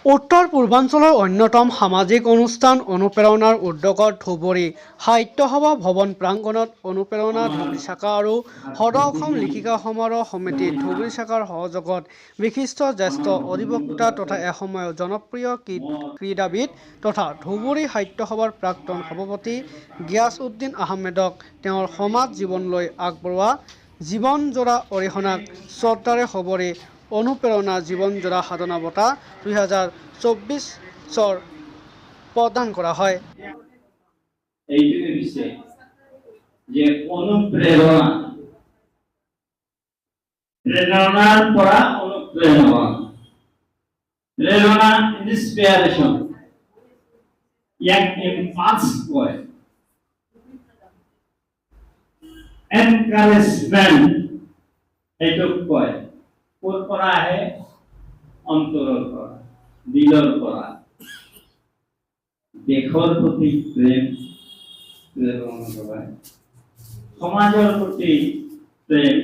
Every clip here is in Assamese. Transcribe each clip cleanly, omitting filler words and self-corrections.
উত্তৰ পূৰ্বাঞ্চলৰ অন্যতম সামাজিক অনুষ্ঠান অনুপ্ৰেৰণাৰ উদ্যোগত ধুবুৰী সাহিত্য সভা ভৱন প্ৰাংগণত অনুপ্ৰেৰণা ধুবুৰী শাখা আৰু সদৌ অসম লিখিকা সমাৰোহ সমিতি ধুবুৰী শাখাৰ সহযোগত বিশিষ্ট জ্যেষ্ঠ অধিবক্তা তথা এসময়ৰ জনপ্ৰিয় ক্ৰীড়াবিদ তথা ধুবুৰী সাহিত্য সভাৰ প্ৰাক্তন সভাপতি গিয়াছ-উদ্দিন আহমেদক তেওঁৰ সমাজ জীৱনলৈ আগবঢ়োৱা জীৱনজোৰা অৰিহণাক শ্ৰদ্ধাৰে সবৰি অনুপ্ৰেৰণা জীৱনজোৰা সাধনা বঁটা 2024 প্ৰদান কৰা হয়। এইটোৱে হৈছে যে অনুপ্ৰেৰণা, প্ৰেৰণাৰ পৰা অনুপ্ৰেৰণা, প্ৰেৰণা ইনস্পিৰেশ্যন, ইয়াক ইম্পালছ কয়, এনকাৰেজমেণ্ট এইটোক কয়। ক'ৰ পৰা আহে? অন্তৰৰ পৰা, দিলৰ পৰা। দেশৰ প্ৰতি প্ৰেম, প্ৰেৰণা জগায়, সমাজৰ প্ৰতি প্ৰেম,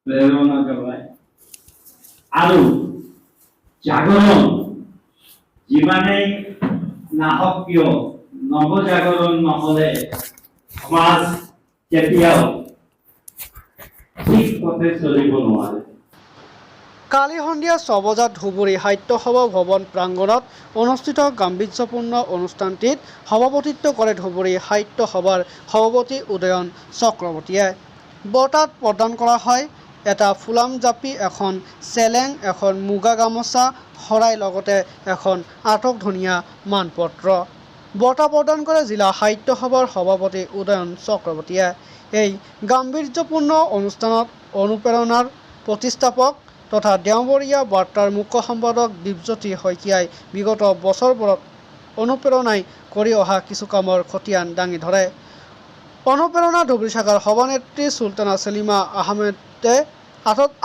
প্ৰেৰণা জগায় আৰু জাগৰণ যিমানেই নাহক কিয় নৱজাগৰণ নহ'লে সমাজ কেতিয়াও ঠিক পথে চলিব নোৱাৰে। কালি সন্ধিয়া 6 বজাত ধুবুৰী সাহিত্য সভা ভৱন প্ৰাংগণত অনুষ্ঠিত গাম্ভীৰ্যপূৰ্ণ অনুষ্ঠানটিত সভাপতিত্ব কৰে ধুবুৰী সাহিত্য সভাৰ সভাপতি উদয়ন চক্ৰৱৰ্তীয়ে। বঁটাত প্ৰদান কৰা হয় এটা ফুলাম জাপি, এখন চেলেং, এখন মুগা গামোচা, শৰাই লগতে এখন আটকধুনীয়া মানপত্ৰ। বঁটা প্ৰদান কৰে জিলা সাহিত্য সভাৰ সভাপতি উদয়ন চক্ৰৱৰ্তীয়ে। এই গাম্ভীৰ্যপূৰ্ণ অনুষ্ঠানত অনুপ্ৰেৰণাৰ প্ৰতিষ্ঠাপক তথা দেওবৰীয়া বাৰ্তাৰ মুখ্য সম্পাদক দীপজ্যোতি শইকীয়াই বিগত বছৰবোৰত অনুপ্ৰেৰণাই কৰি অহা কিছু কামৰ খতিয়ান দাঙি ধৰে। অনুপ্ৰেৰণা ধুবুৰী শাখাৰ সভানেত্ৰী চুলতানা চেলিমা আহমেদে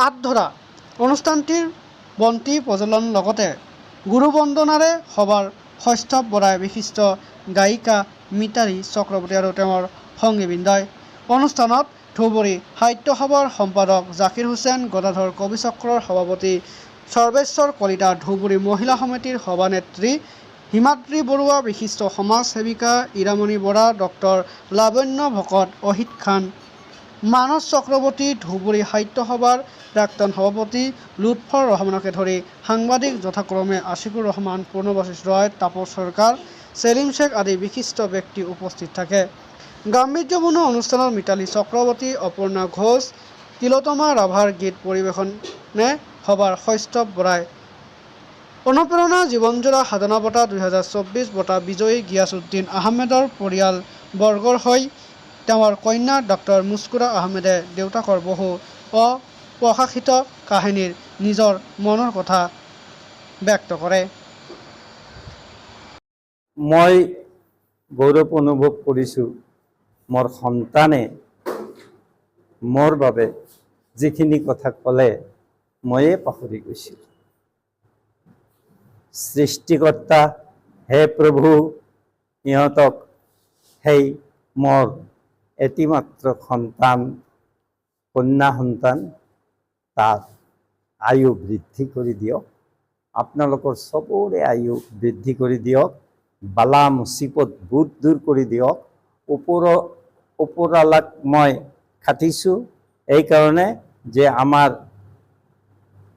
আঁত ধৰা অনুষ্ঠানটিৰ বন্তি প্ৰজ্বলন লগতে গুৰুবন্দনাৰে সভাৰ শস্তাৱ বৰাই বিশিষ্ট গায়িকা মিতালী চক্ৰৱৰ্তী আৰু তেওঁৰ সংগীবৃন্দই। অনুষ্ঠানত ধুবুৰী সাহিত্য সভাৰ সম্পাদক জাকিৰ হুছেইন, গদাধৰ কবি চক্ৰৰ সভাপতি সৰ্বেশ্বৰ কলিতা, ধুবুৰী মহিলা সমিতিৰ সভানেত্ৰী হিমাদ্ৰী বৰুৱা, বিশিষ্ট সমাজ সেৱিকা ইৰামণি বৰা, ডক্টৰ লাৱণ্য ভকত, অহিত খান, মানস চক্ৰৱৰ্তী, ধুবুৰী সাহিত্য সভাৰ প্ৰাক্তন সভাপতি লুৎফৰ ৰহমানকে ধৰি সাংবাদিক যথাক্ৰমে আছিকুৰ ৰহমান, পূৰ্ণবাশিষ ৰয়, তাপস সৰকাৰ, চেলিম শেখ আদি বিশিষ্ট ব্যক্তি উপস্থিত থাকে। গাম্ভীৰ্যপূৰ্ণ অনুষ্ঠানত মিতালী চক্ৰৱৰ্তী, অপৰ্ণা ঘোষ, তিলোত্তমা ৰাভাৰ গীত পৰিৱেশনে সভাৰ শস্তাৱ বৰাই। অনুপ্ৰেৰণা জীৱনজোৰা সাধনা বঁটা 2024 বঁটা বিজয়ী গিয়াছ-উদ্দিন আহমেদৰ পৰিয়ালবৰ্গৰ হৈ তেওঁৰ কন্যা ডাক্তৰ মুস্কুৰা আহমেদে দেউতাকৰ বহু অপ্ৰকাশিত কাহিনীৰ নিজৰ মনৰ কথা ব্যক্ত কৰে। মই গৌৰৱ অনুভৱ কৰিছোঁ, মোৰ সন্তানে মোৰ বাবে যিখিনি কথা ক'লে ময়ে পাহৰি গৈছিলোঁ। সৃষ্টিকৰ্তা হে প্ৰভু, সিহঁতক সেই মোৰ এটিমাত্ৰ সন্তান, কন্যা সন্তান, তাৰ আয়ু বৃদ্ধি কৰি দিয়ক। আপোনালোকৰ চবৰে আয়ু বৃদ্ধি কৰি দিয়ক। বালা মুচিবত বহুত দূৰ কৰি দিয়ক। ওপৰৱালাক মই খাটিছোঁ এইকাৰণে যে আমাৰ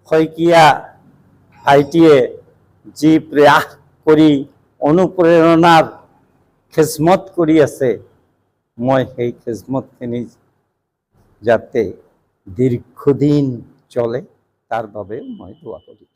শইকীয়া ভাইটিয়ে যি প্ৰয়াস কৰি অনুপ্ৰেৰণাৰ খেজমত কৰি আছে, মই সেই খেজমতখিনি যাতে দীৰ্ঘদিন চলে তাৰ বাবে মই দোৱা কৰিম।